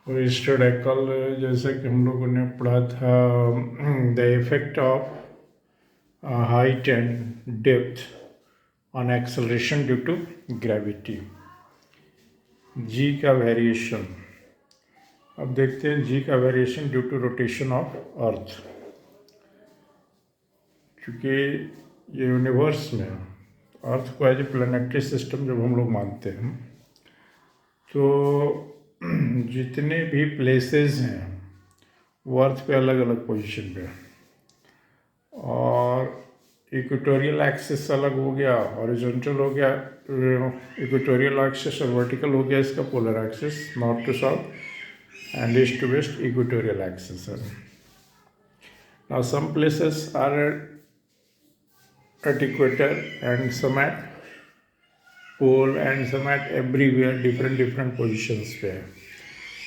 We study कल जैसे कि हम लोगों ने पढ़ा था the effect of height and depth on acceleration due to gravity. जी का वेरिएशन, अब देखते हैं जी का variation due to rotation of earth. क्योंकि ये यूनिवर्स में अर्थ को एज ए प्लानिटरी सिस्टम जब हम लोग मानते हैं तो जितने भी प्लेसेस हैं वो अर्थ पे अलग अलग पोजीशन पे, और इक्वेटोरियल एक्सिस अलग हो गया, हॉरिजॉन्टल हो गया इक्वेटोरियल एक्सिस, और वर्टिकल हो गया इसका polar axis, north to south and east to west equatorial axis है। Now some places are at equator and some at pole and some at everywhere different positions पे है।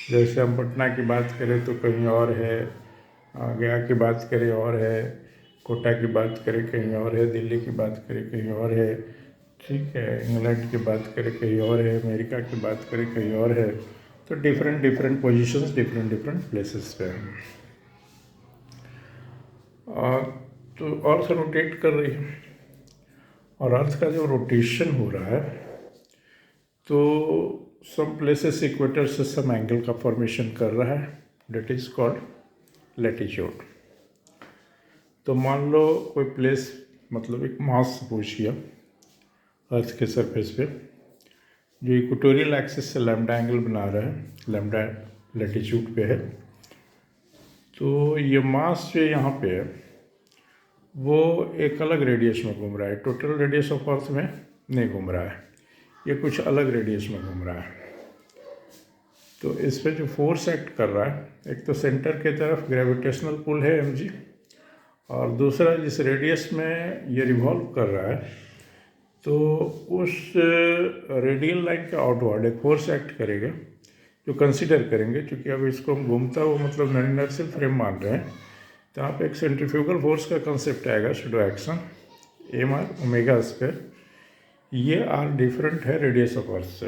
जैसे हम पटना की बात करें तो कहीं और है, गया की बात करें और है, कोटा की बात करें कहीं और है, दिल्ली की बात करें कहीं और है, ठीक है, इंग्लैंड की बात करें कहीं और है, अमेरिका की बात करें कहीं और है। तो डिफरेंट पोजीशंस डिफरेंट प्लेसेस पे हैं। तो अर्थ रोटेट कर रही है, और अर्थ का जो रोटेशन हो रहा है तो सम प्लेसेस इक्वेटर से सम एंगल का फॉर्मेशन कर रहा है, डेट इज़ कॉल्ड लैटिट्यूड। तो मान लो कोई प्लेस, मतलब एक मास सपोज किया अर्थ के सरफेस पे, जो इक्वेटोरियल एक्सिस से लैम्डा एंगल बना रहा है, लैम्डा लैटिट्यूड पे है। तो ये मास जो यहाँ पे है वो एक अलग रेडियस में घूम रहा है, टोटल रेडियस ऑफ अर्थ में नहीं घूम रहा है, ये कुछ अलग रेडियस में घूम रहा है। तो इस पर जो फोर्स एक्ट कर रहा है, एक तो सेंटर की तरफ ग्रेविटेशनल पुल है mg, और दूसरा जिस रेडियस में ये रिवॉल्व कर रहा है तो उस रेडियल लाइन के आउटवर्ड एक फोर्स एक्ट करेगा जो कंसिडर करेंगे। क्योंकि अब इसको हम घूमता हुआ मतलब नॉन इनर्शियल फ्रेम मान रहे हैं, तो यहाँ पे एक सेंट्रीफ्यूगल फोर्स का कंसेप्ट आएगा, pseudo action M R omega square. ये आर डिफरेंट है रेडियस ऑफ अर्थ से।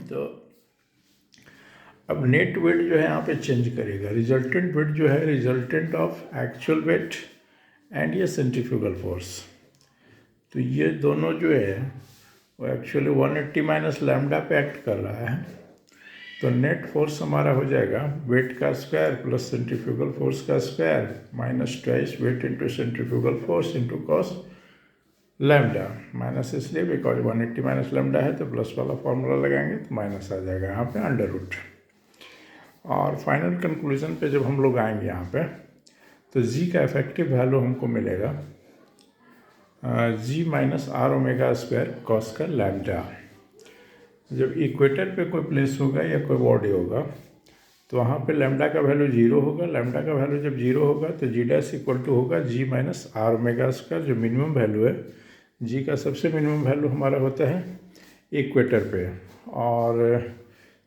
तो अब नेट वेट जो है यहाँ पे चेंज करेगा, रिजल्टेंट वेट जो है resultant of actual wait and ये सेंट्रीफ्यूगल फोर्स। तो ये दोनों जो है वो एक्चुअली 180 माइनस लैम्डा पे एक्ट कर रहा है। तो नेट फोर्स हमारा हो जाएगा वेट का स्क्वायर प्लस सेंट्रीफ्यूगल फोर्स का square minus twice weight into centrifugal force into cos lambda. Minus इसलिए बिकॉज 180 माइनस लैम्डा है, तो प्लस वाला फॉर्मूला लगाएंगे तो माइनस आ जाएगा यहाँ पे अंडर रूट। और फाइनल कंक्लूजन पे जब हम लोग आएंगे यहाँ पे, तो जी का इफेक्टिव वैल्यू हमको मिलेगा g minus R omega square cos का लैम्डा। जब इक्वेटर पे कोई प्लेस होगा या कोई बॉडी होगा तो वहाँ पे लैम्डा का वैल्यू 0 होगा। लैम्डा का वैल्यू जब 0 होगा तो जी डैश इक्वल टू होगा जी माइनस आर ओमेगा स्क्वायर, जो मिनिमम वैल्यू है। जी का सबसे मिनिमम वैल्यू हमारा होता है इक्वेटर पे, और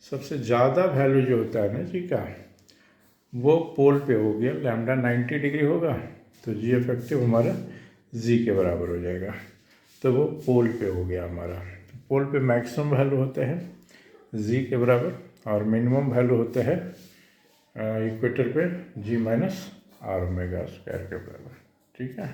सबसे ज़्यादा वैल्यू जो होता है ना जी का, वो पोल पे हो गया। लैम्डा 90 डिग्री होगा तो जी इफेक्टिव हमारा जी के बराबर हो जाएगा, तो वो पोल पे हो गया हमारा। तो पोल पे मैक्सिमम वैल्यू होता है जी के बराबर, और मिनिमम वैल्यू होता है इक्वेटर पे जी माइनस आर ओमेगा स्क्वायर के बराबर। ठीक है।